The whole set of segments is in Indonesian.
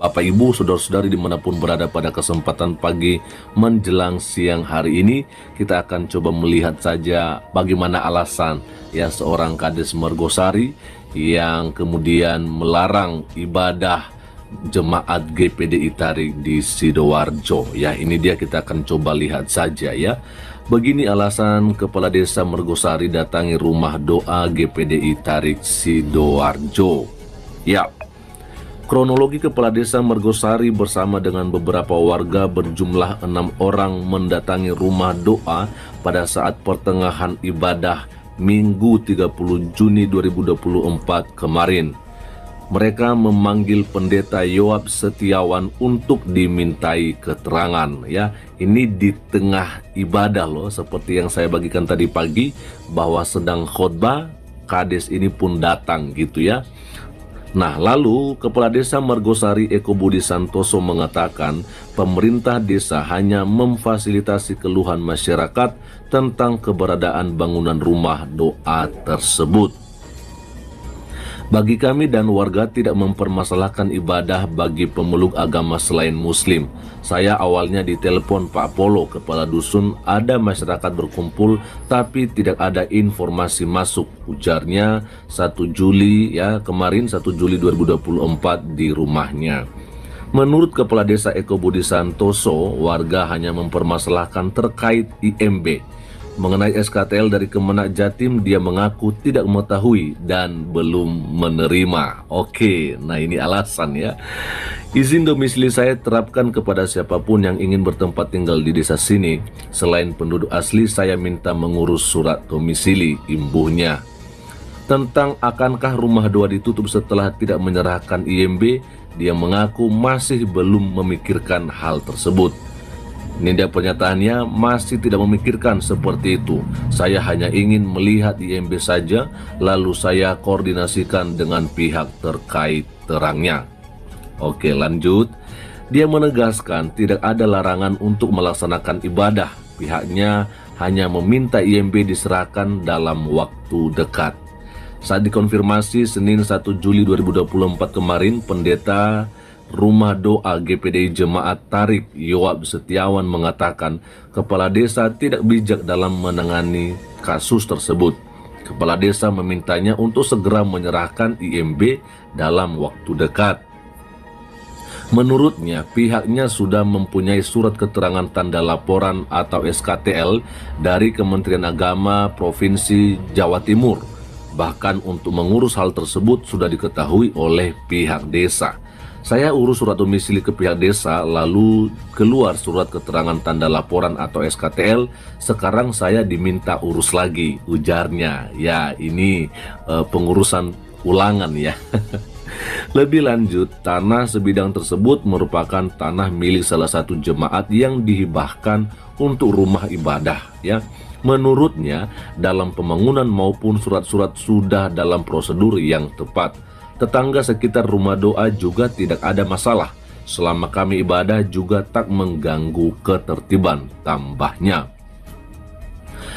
Bapak Ibu, saudara-saudari dimanapun berada, pada kesempatan pagi menjelang siang hari ini, kita akan coba melihat saja bagaimana alasan seorang Kades Mergosari yang kemudian melarang ibadah jemaat GPDI Tarik di Sidoarjo. Ya, ini dia, kita akan coba lihat saja ya. Begini alasan Kepala Desa Mergosari datangi rumah doa GPDI Tarik Sidoarjo. Ya, kronologi Kepala Desa Mergosari bersama dengan beberapa warga berjumlah 6 orang mendatangi rumah doa pada saat pertengahan ibadah Minggu 30 Juni 2024 kemarin. Mereka memanggil Pendeta Yoab Setiawan untuk dimintai keterangan ya. Ini di tengah ibadah loh, seperti yang saya bagikan tadi pagi bahwa sedang khotbah, Kades ini pun datang gitu ya. Nah, lalu Kepala Desa Mergosari Eko Budi Santoso mengatakan pemerintah desa hanya memfasilitasi keluhan masyarakat tentang keberadaan bangunan rumah doa tersebut. Bagi kami dan warga tidak mempermasalahkan ibadah bagi pemeluk agama selain Muslim. Saya awalnya ditelepon Pak Polo, kepala dusun, ada masyarakat berkumpul tapi tidak ada informasi masuk, ujarnya 1 Juli ya, kemarin 1 Juli 2024 di rumahnya. Menurut Kepala Desa Eko Budi Santoso, warga hanya mempermasalahkan terkait IMB. Mengenai SKTL dari Kemenak Jatim, dia mengaku tidak mengetahui dan belum menerima. Oke, nah ini alasan ya. Izin domisili saya terapkan kepada siapapun yang ingin bertempat tinggal di desa sini. Selain penduduk asli, saya minta mengurus surat domisili, imbuhnya. Tentang akankah rumah doa ditutup setelah tidak menyerahkan IMB, dia mengaku masih belum memikirkan hal tersebut. Ini dia pernyataannya, masih tidak memikirkan seperti itu. Saya hanya ingin melihat IMB saja, lalu saya koordinasikan dengan pihak terkait, terangnya. Oke, lanjut. Dia menegaskan tidak ada larangan untuk melaksanakan ibadah. Pihaknya hanya meminta IMB diserahkan dalam waktu dekat. Saat dikonfirmasi Senin 1 Juli 2024 kemarin, Pendeta Rumah Doa GPDI Jemaat Tarik Yoab Setiawan mengatakan Kepala Desa tidak bijak dalam menangani kasus tersebut. Kepala Desa memintanya untuk segera menyerahkan IMB dalam waktu dekat. Menurutnya, pihaknya sudah mempunyai surat keterangan tanda laporan atau SKTL dari Kementerian Agama Provinsi Jawa Timur. Bahkan untuk mengurus hal tersebut sudah diketahui oleh pihak desa. Saya urus surat domisili ke pihak desa, lalu keluar surat keterangan tanda laporan atau SKTL. Sekarang saya diminta urus lagi, ujarnya. Ya, ini pengurusan ulangan ya. Lebih lanjut, tanah sebidang tersebut merupakan tanah milik salah satu jemaat yang dihibahkan untuk rumah ibadah ya. Menurutnya, dalam pembangunan maupun surat-surat sudah dalam prosedur yang tepat. Tetangga sekitar rumah doa juga tidak ada masalah. Selama kami ibadah juga tak mengganggu ketertiban, tambahnya.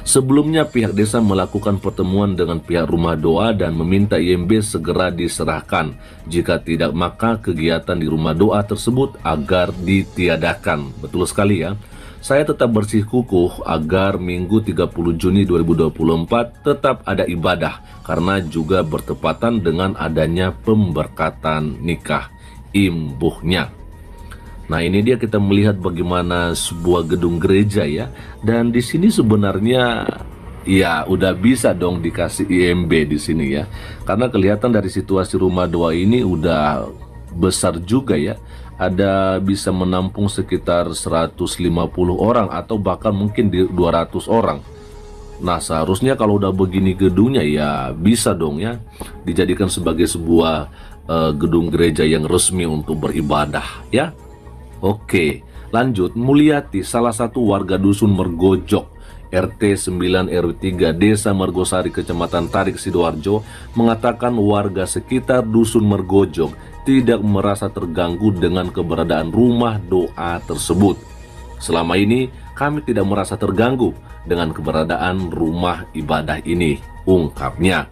Sebelumnya pihak desa melakukan pertemuan dengan pihak rumah doa dan meminta IMB segera diserahkan. Jika tidak, maka kegiatan di rumah doa tersebut agar ditiadakan. Betul sekali ya. Saya tetap bersikukuh agar Minggu 30 Juni 2024 tetap ada ibadah karena juga bertepatan dengan adanya pemberkatan nikah, imbuhnya. Nah, ini dia kita melihat bagaimana sebuah gedung gereja ya. Dan di sini sebenarnya ya udah bisa dong dikasih IMB di sini ya. Karena kelihatan dari situasi rumah doa ini udah besar juga ya. Ada bisa menampung sekitar 150 orang atau bahkan mungkin 200 orang. Nah, seharusnya kalau udah begini gedungnya ya bisa dong ya dijadikan sebagai sebuah gedung gereja yang resmi untuk beribadah ya. Oke, lanjut. Mulyati, salah satu warga dusun Mergojok RT 9 RW 3 Desa Mergosari Kecamatan Tarik Sidoarjo mengatakan warga sekitar dusun Mergojok tidak merasa terganggu dengan keberadaan rumah doa tersebut. Selama ini kami tidak merasa terganggu dengan keberadaan rumah ibadah ini, ungkapnya.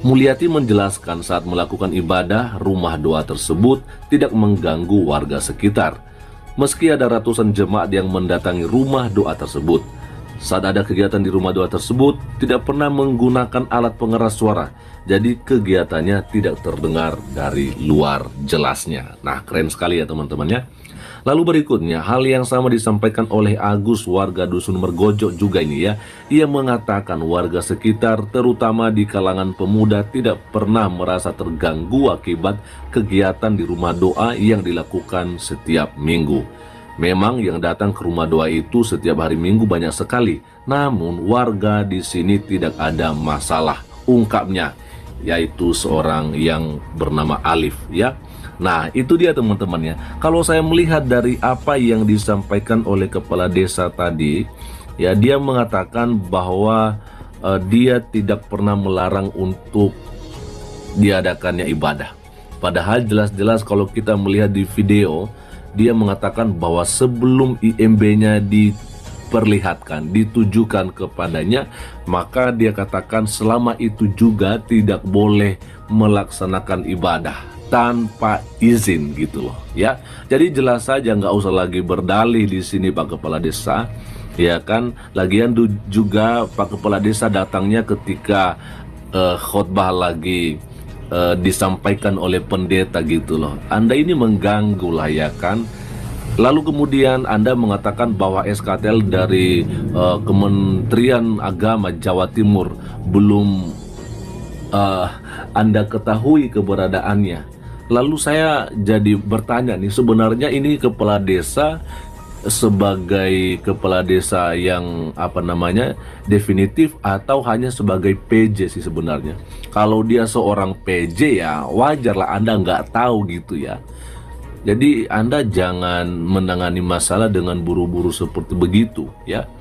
Mulyati menjelaskan saat melakukan ibadah, rumah doa tersebut tidak mengganggu warga sekitar. Meski ada ratusan jemaat yang mendatangi rumah doa tersebut, saat ada kegiatan di rumah doa tersebut tidak pernah menggunakan alat pengeras suara. Jadi kegiatannya tidak terdengar dari luar jelasnya. Nah, keren sekali ya teman-teman ya. Lalu berikutnya, hal yang sama disampaikan oleh Agus, warga Dusun Mergojo juga ini ya. Ia mengatakan warga sekitar terutama di kalangan pemuda tidak pernah merasa terganggu akibat kegiatan di rumah doa yang dilakukan setiap minggu. Memang yang datang ke rumah doa itu setiap hari Minggu banyak sekali. Namun warga di sini tidak ada masalah, ungkapnya, yaitu seorang yang bernama Alif ya. Nah, itu dia teman-teman ya. Kalau saya melihat dari apa yang disampaikan oleh kepala desa tadi, ya dia mengatakan bahwa dia tidak pernah melarang untuk diadakannya ibadah. Padahal jelas-jelas kalau kita melihat di video, dia mengatakan bahwa sebelum IMB-nya diperlihatkan, ditujukan kepadanya, maka dia katakan selama itu juga tidak boleh melaksanakan ibadah tanpa izin gitu loh ya. Jadi jelas saja, nggak usah lagi berdalih di sini Pak Kepala Desa ya kan. Lagian juga Pak Kepala Desa datangnya ketika khotbah lagi disampaikan oleh pendeta gitu loh. Anda ini mengganggu lah ya kan. Lalu kemudian Anda mengatakan bahwa SKTL dari Kementerian Agama Jawa Timur belum Anda ketahui keberadaannya. Lalu saya jadi bertanya nih, sebenarnya ini kepala desa sebagai kepala desa yang definitif atau hanya sebagai PJ sih sebenarnya. Kalau dia seorang PJ ya wajarlah Anda nggak tahu gitu ya. Jadi Anda jangan menangani masalah dengan buru-buru seperti begitu ya.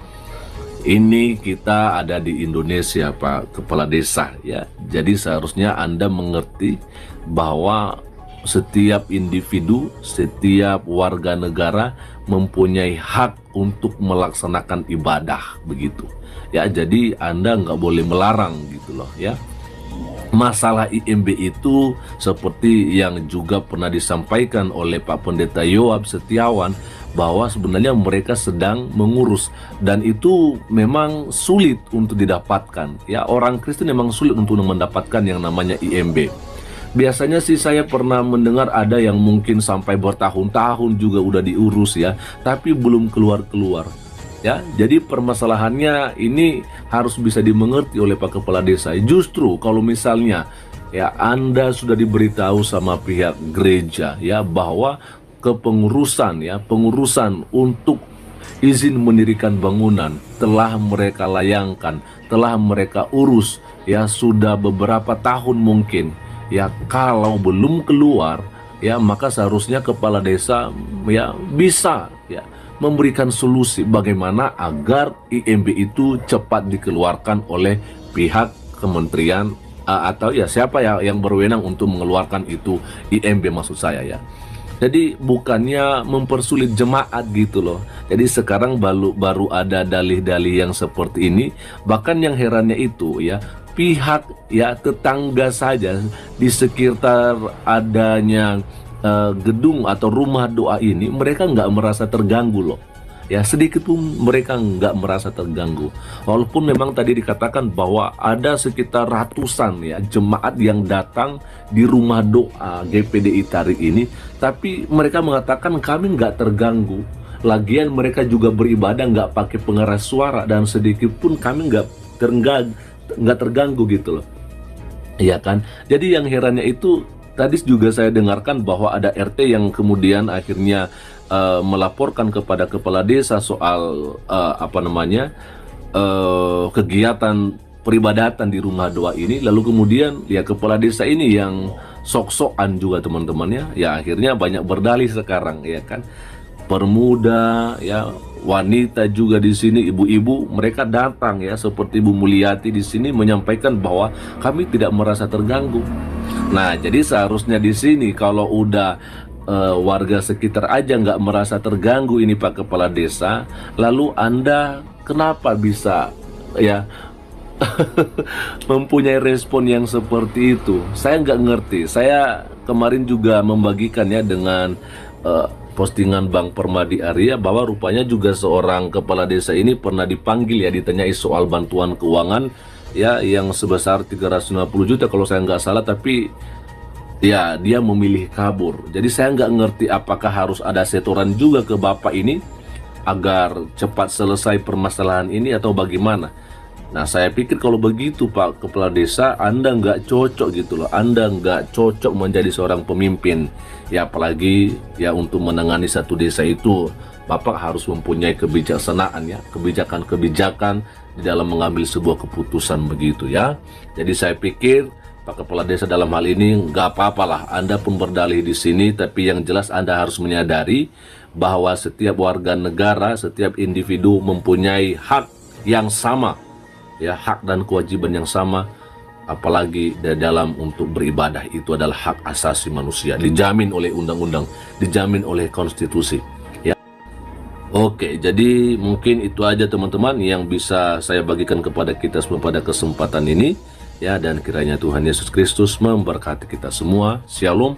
Ini kita ada di Indonesia Pak Kepala Desa ya. Jadi seharusnya Anda mengerti bahwa setiap individu, setiap warga negara mempunyai hak untuk melaksanakan ibadah begitu ya. Jadi Anda nggak boleh melarang gitu loh ya. Masalah IMB itu seperti yang juga pernah disampaikan oleh Pak Pendeta Yoab Setiawan, bahwa sebenarnya mereka sedang mengurus dan itu memang sulit untuk didapatkan ya. Orang Kristen memang sulit untuk mendapatkan yang namanya IMB. Biasanya sih saya pernah mendengar ada yang mungkin sampai bertahun-tahun juga udah diurus ya, tapi belum keluar-keluar ya. Jadi permasalahannya ini harus bisa dimengerti oleh Pak Kepala Desa. Justru kalau misalnya ya Anda sudah diberitahu sama pihak gereja ya bahwa kepengurusan ya, pengurusan untuk izin mendirikan bangunan telah mereka layangkan, telah mereka urus ya sudah beberapa tahun mungkin. Ya kalau belum keluar ya maka seharusnya kepala desa ya bisa ya memberikan solusi bagaimana agar IMB itu cepat dikeluarkan oleh pihak kementerian atau ya siapa ya yang berwenang untuk mengeluarkan itu IMB maksud saya ya. Jadi bukannya mempersulit jemaat gitu loh. Jadi sekarang baru ada dalih-dalih yang seperti ini. Bahkan yang herannya itu ya, pihak ya tetangga saja di sekitar adanya gedung atau rumah doa ini, mereka nggak merasa terganggu loh. Ya sedikit pun mereka nggak merasa terganggu. Walaupun memang tadi dikatakan bahwa ada sekitar ratusan ya jemaat yang datang di rumah doa GPDI Tarik ini, tapi mereka mengatakan kami nggak terganggu. Lagian mereka juga beribadah nggak pakai pengeras suara dan sedikit pun kami nggak terganggu gitu loh. Iya kan? Jadi yang herannya itu tadi juga saya dengarkan bahwa ada RT yang kemudian akhirnya melaporkan kepada kepala desa soal kegiatan peribadatan di rumah doa ini. Lalu kemudian ya kepala desa ini yang sok-sokan juga teman-temannya, ya akhirnya banyak berdalih sekarang ya kan. Permuda ya, wanita juga di sini, ibu-ibu mereka datang ya seperti Ibu Mulyati di sini menyampaikan bahwa kami tidak merasa terganggu. Nah, jadi seharusnya di sini kalau udah warga sekitar aja nggak merasa terganggu ini Pak Kepala Desa, lalu Anda kenapa bisa ya mempunyai respon yang seperti itu. Saya nggak ngerti. Saya kemarin juga membagikan ya dengan postingan Bang Permadi Arya bahwa rupanya juga seorang kepala desa ini pernah dipanggil ya, ditanyai soal bantuan keuangan ya yang sebesar 350 juta kalau saya nggak salah, tapi ya dia memilih kabur. Jadi saya nggak ngerti apakah harus ada setoran juga ke Bapak ini agar cepat selesai permasalahan ini atau bagaimana. Nah, saya pikir kalau begitu Pak Kepala Desa, Anda nggak cocok gitu loh. Anda nggak cocok menjadi seorang pemimpin. Ya apalagi ya untuk menangani satu desa itu, Bapak harus mempunyai kebijaksanaan ya, kebijakan-kebijakan di dalam mengambil sebuah keputusan begitu ya. Jadi saya pikir Pak Kepala Desa dalam hal ini nggak apa-apalah, Anda pun berdalih di sini, tapi yang jelas Anda harus menyadari bahwa setiap warga negara, setiap individu mempunyai hak yang sama, ya hak dan kewajiban yang sama, apalagi di dalam untuk beribadah itu adalah hak asasi manusia, dijamin oleh undang-undang, dijamin oleh konstitusi. Ya, oke, jadi mungkin itu aja teman-teman yang bisa saya bagikan kepada kita semua pada kesempatan ini. Ya, dan kiranya Tuhan Yesus Kristus memberkati kita semua. Shalom.